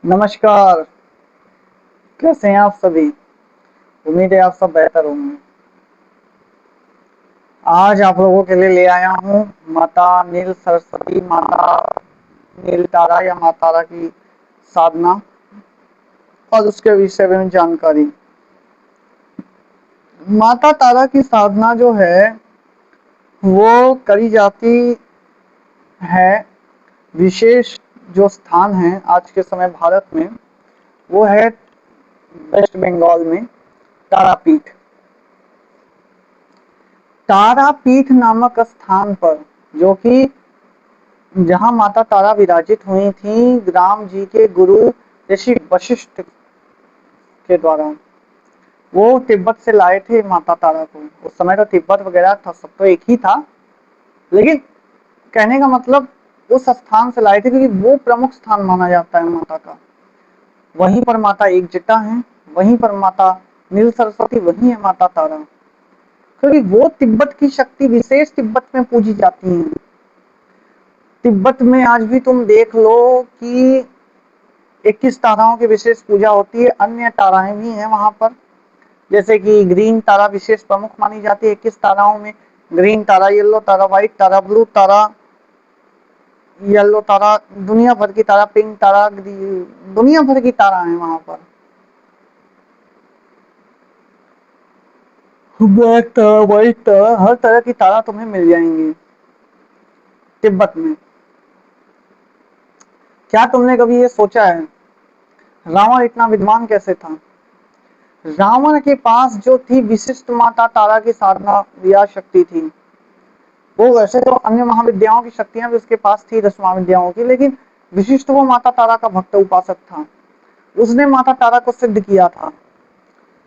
नमस्कार। कैसे हैं आप सभी? उम्मीद है आप सब बेहतर होंगे। आज आप लोगों के लिए ले आया हूँ माता नील सरस्वती, माता नील तारा या माता तारा की साधना और उसके विषय में जानकारी। माता तारा की साधना जो है वो करी जाती है। विशेष जो स्थान है आज के समय भारत में वो है वेस्ट बंगाल में तारापीठ। तारापीठ नामक स्थान पर, जो कि जहां माता तारा विराजित हुई थी राम जी के गुरु ऋषि वशिष्ठ के द्वारा, वो तिब्बत से लाए थे माता तारा को। उस समय तो तिब्बत वगैरह था, सब तो एक ही था, लेकिन कहने का मतलब उस स्थान से लाए थे क्योंकि वो प्रमुख स्थान माना जाता है माता का। वहीं पर माता एक जटा है, वहीं पर माता नील सरस्वती, वहीं है माता तारा, क्योंकि वो तिब्बत की शक्ति विशेष तिब्बत में पूजी जाती है। तिब्बत में आज भी तुम देख लो कि 21 ताराओं की विशेष पूजा होती है। अन्य ताराएं भी हैं वहां पर, जैसे कि ग्रीन तारा विशेष प्रमुख मानी जाती है 21 ताराओं में। ग्रीन तारा, येलो तारा, व्हाइट तारा, ब्लू तारा, येलो तारा, दुनिया भर की तारा, पिंक तारा, दुनिया भर की तारा है वहां पर। ब्लैक तारा, व्हाइट तारा, हर तरह की तारा तुम्हें मिल जाएंगी तिब्बत में। क्या तुमने कभी ये सोचा है रावण इतना विद्वान कैसे था? रावण के पास जो थी विशिष्ट माता तारा की साधना या शक्ति थी। वो वैसे तो अन्य महाविद्याओं की शक्तियां भी उसके पास थी, 10 महाविद्याओं की, लेकिन विशिष्ट वो माता तारा का भक्त उपासक था। उसने माता तारा को सिद्ध किया था,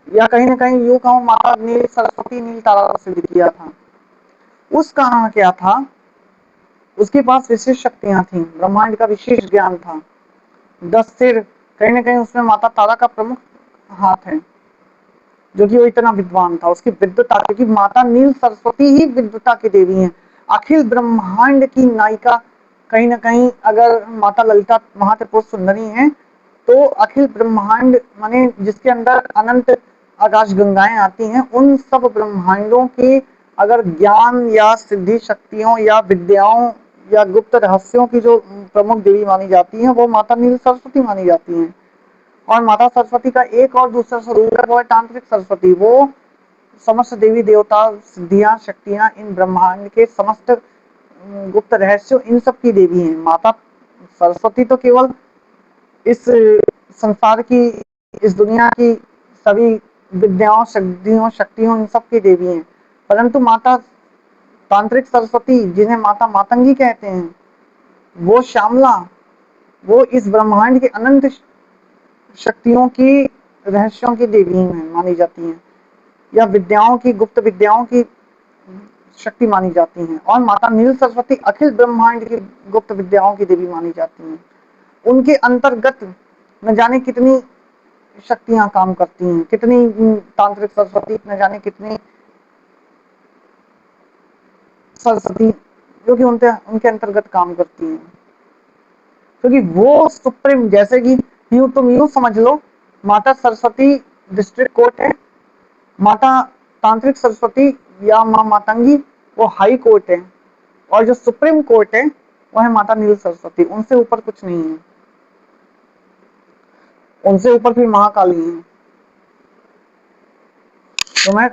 या कहीं ना कहीं यूं कहूं माता नील सरस्वती नील तारा को सिद्ध किया था। उस कारण क्या था, उसके पास विशेष शक्तियां थी, ब्रह्मांड का विशेष ज्ञान था। 10 सिर, कहीं ना कहीं उसमें माता तारा का प्रमुख हाथ है, जो कि वो इतना विद्वान था। उसकी विद्वता, क्योंकि माता नील सरस्वती ही विद्वता की देवी है, अखिल ब्रह्मांड की नायिका। कहीं ना कहीं अगर माता ललिता महात्रिपुर सुंदरी है, तो अखिल ब्रह्मांड माने जिसके अंदर अनंत आकाश गंगाएं आती हैं, उन सब ब्रह्मांडों की अगर ज्ञान या सिद्धि शक्तियों या विद्याओं या गुप्त रहस्यों की जो प्रमुख देवी मानी जाती है, वो माता नील सरस्वती मानी जाती है। और माता सरस्वती का एक और दूसरा स्वरूप है, वो है तांत्रिक सरस्वती। वो समस्त देवी देवता, सिद्धियां, शक्तियां, इन ब्रह्मांड के समस्त गुप्त रहस्यों, इन सब की देवी हैं। माता सरस्वती तो केवल इस संसार की, इस दुनिया की सभी विद्याओं, सिद्धियों, शक्तियों, इन सब की देवी हैं। परंतु माता तांत्रिक सरस्वती, जिन्हें माता मातंगी कहते हैं, वो श्यामला, वो इस ब्रह्मांड के अनंत शक्तियों की, रहस्यों की देवी में मानी जाती हैं, या विद्याओं की, गुप्त विद्याओं की शक्ति मानी जाती हैं। और माता नील सरस्वती अखिल ब्रह्मांड की गुप्त विद्याओं की देवी मानी जाती हैं। उनके अंतर्गत न जाने कितनी शक्तियां काम करती हैं, कितनी तांत्रिक सरस्वती न जाने कितनी सरस्वती जो कि उनके उनके अंतर्गत काम करती हैं, क्योंकि वो सुप्रीम, जैसे कि यूं तुम यूं समझ लो, माता सरस्वती डिस्ट्रिक्ट कोर्ट है, माता तांत्रिक सरस्वती या माँ मातंगी वो हाई कोर्ट है, और जो सुप्रीम कोर्ट है वो है माता नील सरस्वती। उनसे ऊपर कुछ नहीं है, उनसे ऊपर भी महाकाली है। तो मैं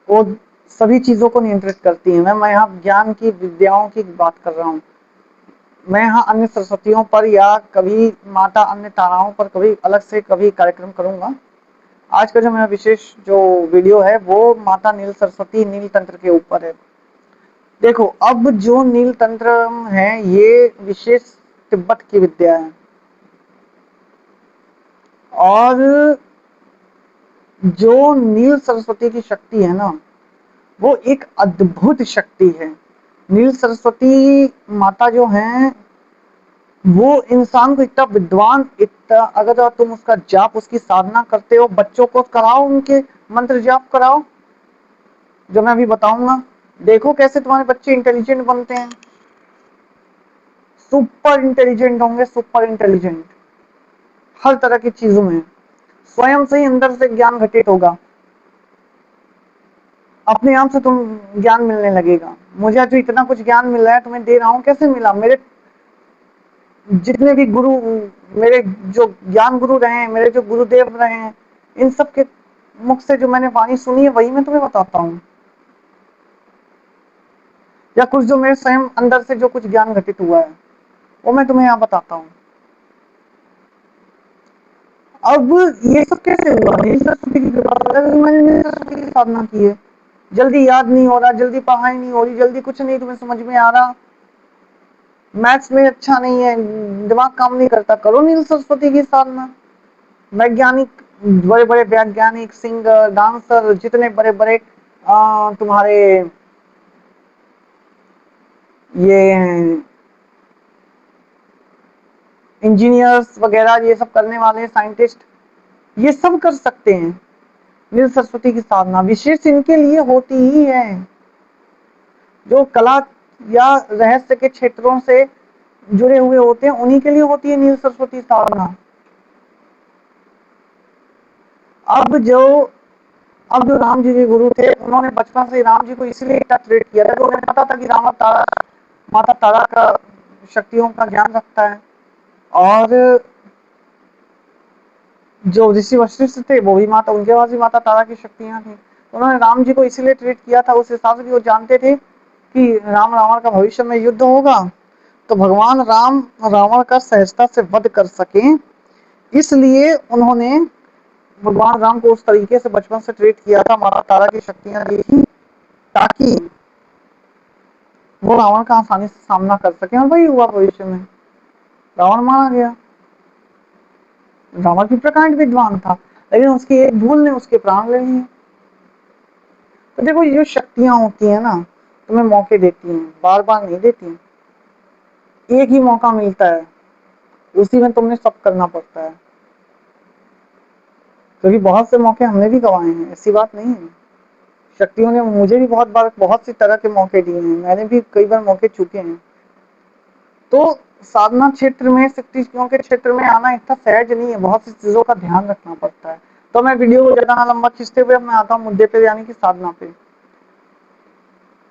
वो सभी चीजों को नियंत्रित करती है। मैं यहाँ ज्ञान की, विद्याओं की बात कर रहा हूँ। मैं यहाँ अन्य सरस्वतियों पर या कभी माता अन्य ताराओं पर कभी अलग से कभी कार्यक्रम करूंगा। आज का जो मेरा विशेष जो वीडियो है वो माता नील सरस्वती नील तंत्र के ऊपर है। देखो, अब जो नील तंत्र है ये विशेष तिब्बत की विद्या है, और जो नील सरस्वती की शक्ति है ना, वो एक अद्भुत शक्ति है। नील सरस्वती माता जो है वो इंसान को इतना विद्वान, इतना, अगर तुम उसका जाप, उसकी साधना करते हो, बच्चों को कराओ, उनके मंत्र जाप कराओ, जो मैं अभी बताऊंगा। देखो कैसे तुम्हारे बच्चे इंटेलिजेंट बनते हैं, सुपर इंटेलिजेंट होंगे, सुपर इंटेलिजेंट। हर तरह की चीजों में स्वयं से ही अंदर से ज्ञान घटित होगा, अपने आप से तुम ज्ञान मिलने लगेगा। मुझे जो इतना कुछ ज्ञान मिल रहा है तुम्हें दे रहा हूं, कैसे मिला? मेरे जितने भी गुरु, मेरे जो ज्ञान गुरु रहे हैं, मेरे जो गुरुदेव रहे हैं, इन सब के मुख से जो मैंने वाणी सुनी है वही मैं तुम्हें बताता हूँ, या कुछ जो मेरे स्वयं अंदर से जो कुछ ज्ञान घटित हुआ है वो मैं तुम्हें यहाँ बताता हूँ। अब ये सब कैसे हुआ? मेरी सरस्वती की कृपा से मैंने सरस्वती की साधना की है। जल्दी याद नहीं हो रहा, जल्दी पढ़ाई नहीं हो रही, जल्दी कुछ नहीं तुम्हें समझ में आ रहा, मैथ्स में अच्छा नहीं है, दिमाग काम नहीं करता, करो नील सरस्वती की साधना। वैज्ञानिक, बड़े बड़े वैज्ञानिक, सिंगर, डांसर, जितने बड़े बड़े तुम्हारे ये इंजीनियर्स वगैरह, ये सब करने वाले साइंटिस्ट, ये सब कर सकते हैं नील सरस्वती की साधना। विशेष इनके लिए होती ही है जो कला या रहस्य के क्षेत्रों से जुड़े हुए होते हैं, उन्हीं के लिए होती है नील सरस्वती साधना। अब जो राम जी के गुरु थे, उन्होंने बचपन से राम जी को इसलिए इतना ट्रीट किया था, तो उन्हें पता था कि राम तारा, माता तारा का शक्तियों का ज्ञान रखता है, और जो ऋषि वशिष्ठ थे वो भी माता, उनके पास भी माता तारा की शक्तियां थी। उन्होंने राम जी को इसलिए ट्रीट किया था उस हिसाब से कि वो जानते थे कि राम रावण का भविष्य में युद्ध होगा, तो भगवान राम रावण का सहजता से वध कर सके, इसलिए उन्होंने भगवान राम को उस तरीके से बचपन से ट्रीट किया था, माता तारा की शक्तियां दी थी, ताकि वो रावण का आसानी से सामना कर सके। और वही हुआ भविष्य में, रावण मारा गया। रावण की प्रकांड विद्वान था, लेकिन उसकी एक भूल ने उसके प्राण ले लिए। तो देखो, ये जो शक्तियां होती है ना, तुम्हें मौके देती हैं, बार बार नहीं देती, एक ही मौका मिलता है, उसी में तुमने सब करना पड़ता है। क्योंकि बहुत से मौके हमने भी गंवाए हैं, ऐसी बात नहीं है। शक्तियों ने मुझे भी बहुत बार बहुत सी तरह के मौके दिए हैं, मैंने भी कई बार मौके चुके हैं। तो साधना क्षेत्र में, शक्तियों के क्षेत्र में आना इतना सहज नहीं है, बहुत सी चीजों का ध्यान रखना पड़ता है। तो मैं वीडियो को ज्यादा लंबा खींचते हुए मैं आता हूँ मुद्दे पे, यानी कि साधना पे।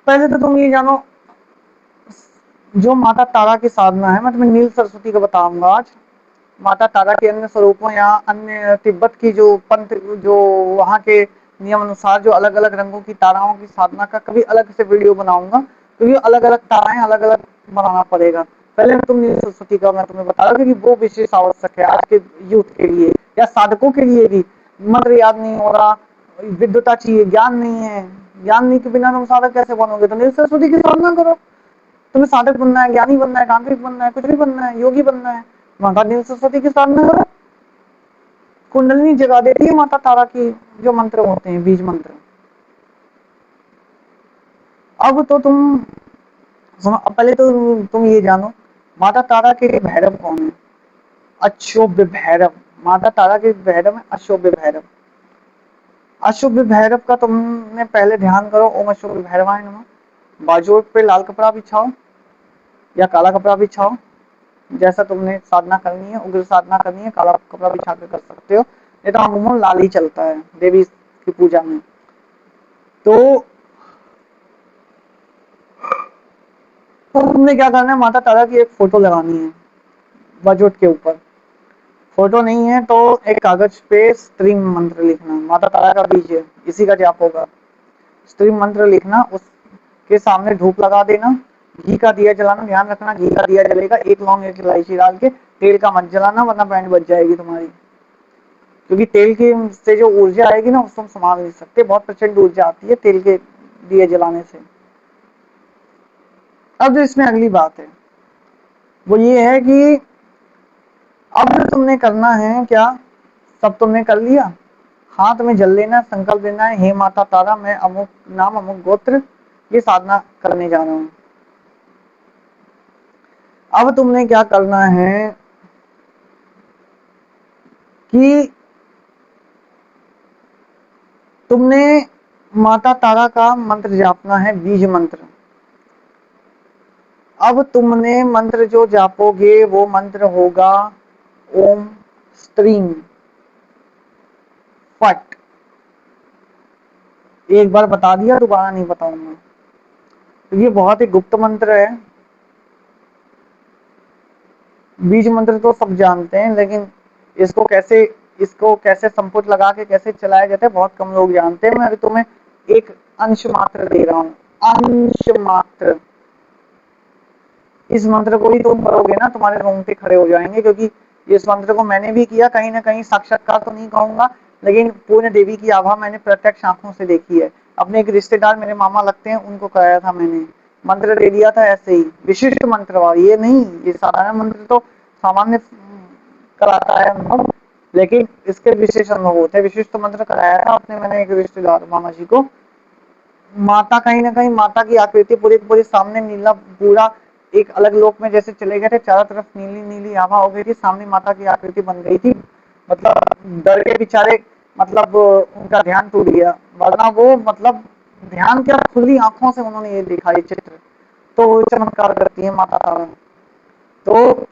पहले तो तुम ये जानो, जो माता तारा की साधना है, मैं तुम्हें नील सरस्वती को बताऊंगा आज। माता तारा के अन्य स्वरूपों या अन्य तिब्बत की जो पंथ, जो वहाँ के नियम अनुसार जो अलग अलग रंगों की ताराओं की साधना का कभी अलग से वीडियो बनाऊंगा, क्योंकि अलग अलग ताराएं अलग अलग बनाना पड़ेगा। पहले तुम नील सरस्वती का मैं तुम्हें बता रहा हूँ, क्योंकि वो विशेष आवश्यक है आज के यूथ के लिए या साधकों के लिए भी। मंत्र याद नहीं हो रहा, विद्वता चाहिए, ज्ञान नहीं है, ज्ञान नहीं के बिना तुम साधक कैसे बनोगे? तो नील सरस्वती की साधना करो। तुम्हें साधक बनना है, ज्ञानी बनना है, तांत्रिक बनना है, कुछ भी बनना है, योगी बनना है, माता नील सरस्वती की साधना करो। कुंडलिनी जगा देती है माता तारा की जो मंत्र होते हैं, बीज मंत्र। अब तो तुम सुनो, अब पहले तो तुम ये जानो, माता तारा के भैरव कौन है? अक्षोभ्य भैरव। माता तारा के भैरव है अक्षोभ्य भैरव। अक्षोभ्य भैरव का तुमने पहले ध्यान करो, ओम अक्षोभ्य भैरवाय नमः। बाजू पे लाल कपड़ा बिछाओ या काला कपड़ा बिछाओ, जैसा तुमने साधना करनी है, उग्र साधना करनी है, काला कपड़ा बिछा कर सकते हो, नहीं तो अमूमन लाल ही चलता है देवी की पूजा में। तो तुमने क्या करना है, माता तारा की एक फोटो लगानी है बजोट के ऊपर। फोटो नहीं है तो एक कागज पे स्त्री मंत्र लिखना, माता तारा का बीज है, इसी का जाप होगा। स्त्री मंत्र लिखना, उसके सामने धूप लगा देना, घी का दिया जलाना, ध्यान रखना घी का दिया जलेगा, एक लौंग एक इलायची डाल के, तेल का मत जलाना वरना बैंड बच जाएगी तुम्हारी। क्योंकि तेल की से जो ऊर्जा आएगी ना, उसको हम संभाल नहीं सकते, बहुत प्रचंड ऊर्जा आती है तेल के दिए जलाने से। अब जो इसमें अगली बात है वो ये है कि अब जो तुमने करना है क्या, सब तुमने कर लिया, हाथ में जल लेना, संकल्प लेना है, हे माता तारा मैं अमुक नाम अमुक गोत्र ये साधना करने जा रहा हूं। अब तुमने क्या करना है कि तुमने माता तारा का मंत्र जापना है, बीज मंत्र। अब तुमने मंत्र जो जापोगे वो मंत्र होगा ओम स्त्रीम, फट। एक बार बता दिया, दोबारा नहीं बताऊंगा। तो ये बहुत ही गुप्त मंत्र है। बीज मंत्र तो सब जानते हैं, लेकिन इसको कैसे इसको कैसे संपुट लगा के कैसे चलाया जाता है बहुत कम लोग जानते हैं। मैं अभी तुम्हें एक अंश मात्र दे रहा हूँ, अंश मात्र। इस मंत्र को ही तुम करोगे ना, तुम्हारे रोंगटे खड़े हो जाएंगे, क्योंकि इस मंत्र को मैंने भी किया, कहीं ना कहीं साक्षात्कार तो नहीं कहूंगा, लेकिन पूर्ण देवी की आभा मैंने प्रत्यक्ष आंखों से देखी है। अपने एक रिश्तेदार मेरे मामा लगते हैं, उनको कराया था मैंने, मंत्र दे दिया था ऐसे ही, विशिष्ट मंत्र वाला, ये नहीं ये साधारण मंत्र तो सामान्य कराता है अनुभव, लेकिन इसके विशेष अनुभव होते हैं। विशिष्ट मंत्र कराया था अपने मैंने एक रिश्तेदार मामा जी को। माता कहीं ना कहीं माता की आकृति पूरी पूरी सामने नीला पूरा एक अलग लोक में जैसे चले गए थे, चारों तरफ नीली नीली आभा हो गई थी, सामने माता की आकृति बन गई थी। मतलब डर के बेचारे, मतलब उनका ध्यान टूट गया, वरना वो मतलब ध्यान क्या, खुली आंखों से उन्होंने ये देखा, ये चित्र। तो वो चमत्कार करती है माता तारा। तो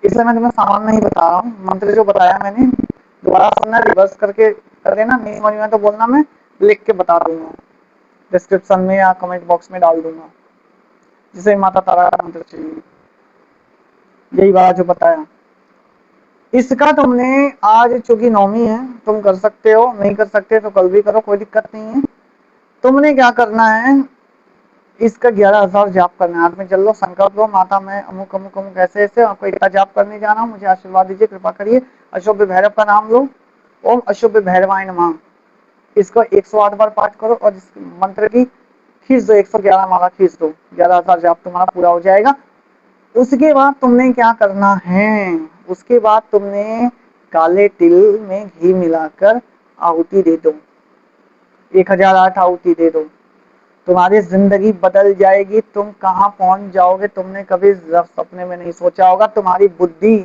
इसलिए मैं तुम्हें सामान नहीं बता रहा हूँ, मंत्र जो बताया मैंने दोबारा सुनना, रिवर्स करके कर देना, नहीं समझ में तो बोलना, मैं लिख के बता दूंगा, डिस्क्रिप्शन में या कमेंट बॉक्स में डाल दूंगा, जिसे माता तारा का मंत्र चाहिए। यही बात जो बताया, इसका तुमने आज चूंकि नौमी है, तुम कर सकते हो, नहीं कर सकते तो कल भी करो, कोई दिक्कत नहीं है। तुमने क्या करना है, इसका 11,000 जाप करना है। हाथ में चल लो, संकल्प लो, माता मैं अमुक अमुक अमुक ऐसे ऐसे आपको इतना जाप करने जा रहा हूँ, मुझे आशीर्वाद दीजिए, कृपा करिए। अशुभ भैरव का नाम लो, ओम अशुभ भैरवाय नमः। इसको 108 बार पाठ करो, और इस मंत्र की खींच दो, 111 माला खींच दो, 11,000 जाप तुम्हारा पूरा हो जाएगा। उसके बाद तुमने क्या करना है, उसके बाद तुमने काले तिल में घी मिलाकर आहुति दे दो, 1008 आहुति दे दो। तुम्हारी जिंदगी बदल जाएगी, तुम कहाँ पहुंच जाओगे तुमने कभी सपने में नहीं सोचा होगा। तुम्हारी बुद्धि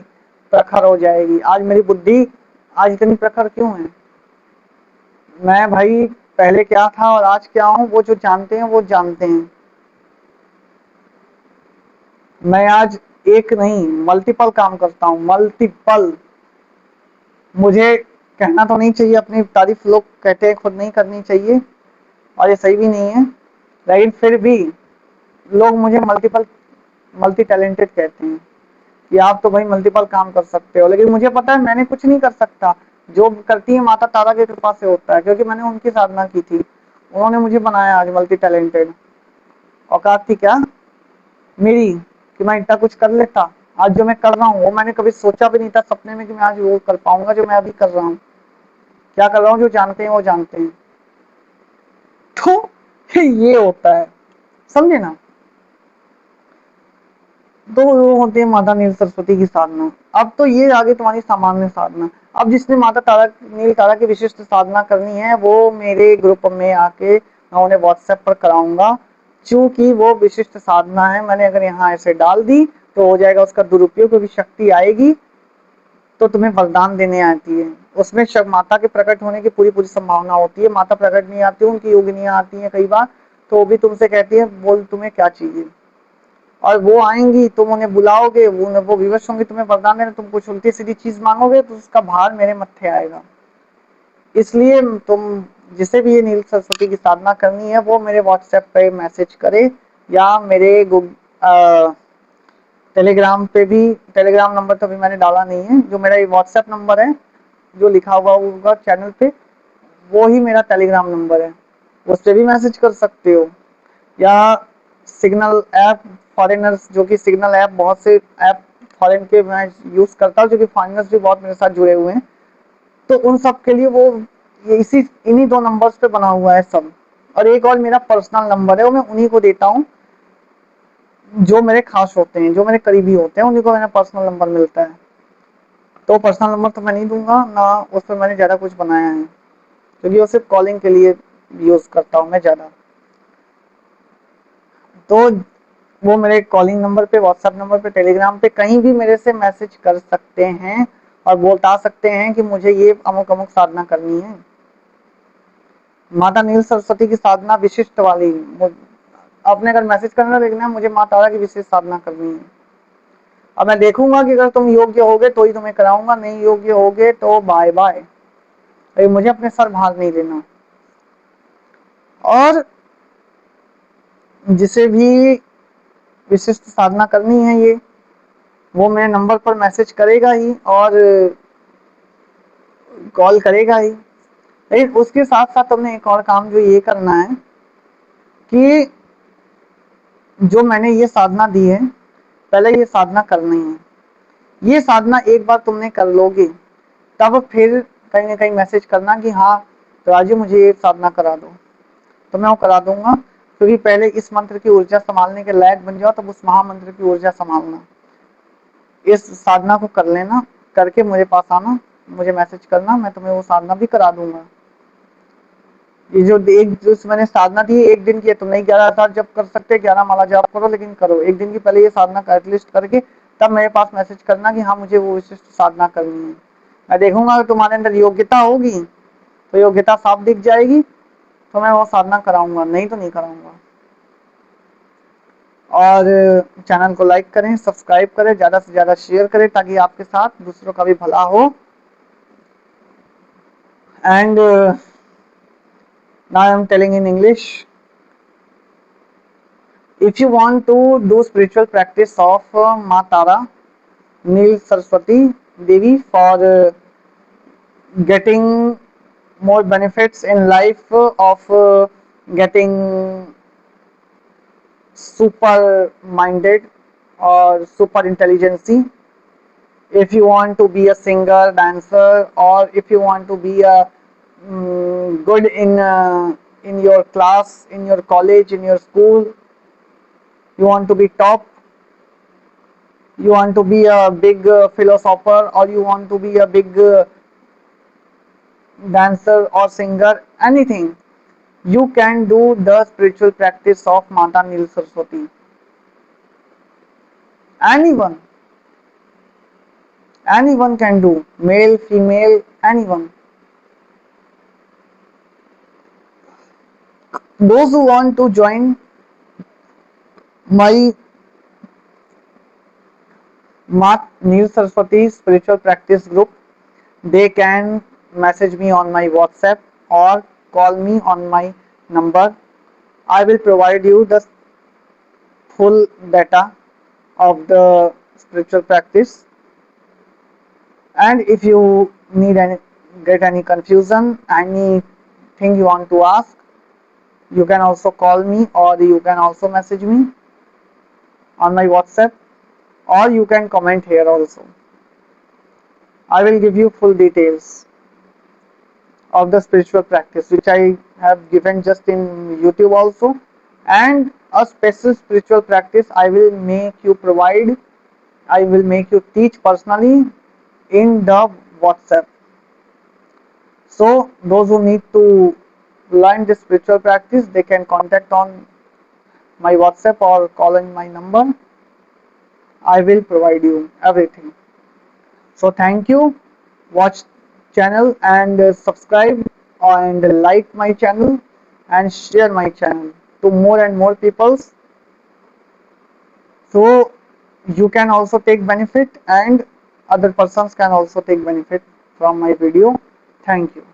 प्रखर हो जाएगी। आज मेरी बुद्धि आज इतनी प्रखर क्यों है, मैं भाई पहले क्या था और आज क्या हूँ, वो जो जानते हैं वो जानते हैं। मैं आज एक नहीं मल्टीपल काम करता हूँ, मल्टीपल। मुझे कहना तो नहीं चाहिए, अपनी तारीफ लोग कहते हैं खुद नहीं करनी चाहिए, और ये सही भी नहीं है, लेकिन फिर भी लोग मुझे मल्टीपल मल्टी टैलेंटेड कहते हैं कि आप तो भाई मल्टीपल काम कर सकते हो, लेकिन मुझे पता है मैंने कुछ नहीं कर सकता। जो करती है माता तारा की कृपा से होता है, क्योंकि मैंने उनकी साधना की थी, उन्होंने मुझे बनाया आज मल्टी टैलेंटेड। औकात थी क्या मेरी कि मैं इतना कुछ कर लेता। आज जो मैं कर रहा हूँ वो मैंने कभी सोचा भी नहीं था सपने में कि मैं आज वो कर पाऊंगा जो मैं अभी कर रहा हूँ। क्या कर रहा हूँ, जो जानते हैं वो जानते हैं। तो ये होता है, समझे ना। तो वो होती है माता नील सरस्वती की साधना। अब तो ये आगे तुम्हारी सामान्य साधना। अब जिसने माता तारा नील तारा की विशिष्ट साधना करनी है, वो मेरे ग्रुप में आके मैं उन्हें व्हाट्सएप पर कराऊंगा। चूंकि वो विशिष्ट साधना है, मैंने अगर यहाँ ऐसे डाल दी तो हो जाएगा उसका दुरुपयोग, क्योंकि शक्ति आएगी तो तुम्हें वरदान देने आती है। उसमें माता के प्रकट होने की पूरी पूरी संभावना होती है। माता प्रकट नहीं आती, उनकी योगिनियां आती हैं कई बार, तो वो भी तुमसे कहती है बोल तुम्हें क्या चाहिए, और वो आएंगी, तुम उन्हें बुलाओगे, वो विवश होंगे तुम्हें वरदान देने, तुम कुछ उल्टी सीधी चीज मांगोगे तो उसका भार मेरे मत्थे आएगा। इसलिए तुम जिसे भी ये नील सरस्वती की साधना करनी है, वो मेरे व्हाट्सएप पे मैसेज करे, या मेरे टेलीग्राम पे भी, टेलीग्राम नंबर तो अभी मैंने डाला नहीं है, जो मेरा ये व्हाट्सएप नंबर है जो लिखा हुआ होगा चैनल पे, वो ही मेरा टेलीग्राम नंबर है, उस पर भी मैसेज कर सकते हो। या सिग्नल ऐप, फॉरेनर्स, जो कि सिग्नल ऐप, बहुत से ऐप फॉरेन के मैं यूज करता हूँ, जो कि फॉरेनर्स भी बहुत मेरे साथ जुड़े हुए हैं, तो उन सब के लिए वो ये इन्हीं दो नंबर्स पे बना हुआ है सब। और एक और मेरा पर्सनल नंबर है, वो मैं उन्हीं को देता हूँ जो मेरे खास होते हैं, जो मेरे करीबी होते हैं, उन्हीं को मेरा पर्सनल नंबर मिलता है। तो पर्सनल नंबर तो मैं नहीं दूंगा ना, उस पर मैंने ज़्यादा कुछ बनाया है, क्योंकि वो सिर्फ कॉलिंग के लिए यूज़ करता हूँ मैं ज़्यादा। तो वो मेरे कॉलिंग नंबर पे, व्हाट्सएप नंबर पे, टेलीग्राम पे कहीं भी मेरे से मैसेज कर सकते हैं, और बता सकते हैं कि मुझे ये अमुक अमुक साधना करनी है, माता नील सरस्वती की साधना विशिष्ट वाली। आपने अगर मैसेज करना देखना है मुझे माँ तारा की विशेष साधना करनी है, अब मैं देखूंगा कि अगर तुम योग्य होगे तो ही तुम्हें कराऊंगा, नहीं योग्य होगे तो बाय बाय। अरे मुझे अपने सर भार नहीं देना। और जिसे भी विशिष्ट साधना करनी है ये, वो मेरे नंबर पर मैसेज करेगा ही और कॉल करेगा ही। लेकिन उसके साथ साथ तुमने एक और काम जो ये करना है कि जो मैंने ये साधना दी है, पहले ये साधना करनी है। ये साधना एक बार तुमने कर लोगे तब फिर कहीं ना कहीं मैसेज करना कि हाँ तो राजू मुझे ये साधना करा दो, तो मैं वो करा दूंगा। क्योंकि पहले इस मंत्र की ऊर्जा संभालने के लायक बन जाओ, तब उस महामंत्र की ऊर्जा संभालना। इस साधना को कर लेना, करके मुझे पास आना, मुझे मैसेज करना, मैं तुम्हें वो साधना भी करा दूंगा। ये जो मैंने साधना दी एक दिन की है, तुम नहीं 11,000 जब कर सकते 11 माला जाप करो, लेकिन करो एक दिन की पहले ये साधना का एटलीस्ट करके तब मेरे पास मैसेज करना कि हाँ मुझे वो विशिष्ट साधना करनी है। मैं देखूंगा कि तुम्हारे अंदर योग्यता होगी तो योग्यता साफ दिख जाएगी तो मैं वो साधना कराऊंगा, नहीं तो नहीं कराऊंगा। और चैनल को लाइक करें, सब्सक्राइब करें, ज्यादा से ज्यादा शेयर करें ताकि आपके साथ दूसरों का भी भला हो। And now I am telling in English. If you want to do spiritual practice of Ma Tara, Nil Saraswati Devi for getting more benefits in life of getting super minded or super intelligence. If you want to be a singer, dancer, or if you want to be a good in your class, in your college, in your school, you want to be top, you want to be a big philosopher, or you want to be a big dancer or singer, anything, you can do the spiritual practice of Mata Nil Saraswati. Anyone, anyone can do, male, female, anyone. Those who want to join my Mat Nil Saraswati spiritual practice group, they can message me on my WhatsApp or call me on my number. I will provide you the full data of the spiritual practice, and if you need any get any confusion, anything you want to ask, you can also call me or you can also message me on my WhatsApp, or you can comment here also. I will give you full details of the spiritual practice which I have given just in YouTube also, and a special spiritual practice I will make you provide, I will make you teach personally in the WhatsApp. So those who need to learn this spiritual practice, they can contact on my WhatsApp or call in my number. I will provide you everything. So thank you. Watch channel and subscribe and like my channel and share my channel to more and more people, so you can also take benefit and other persons can also take benefit from my video. Thank you.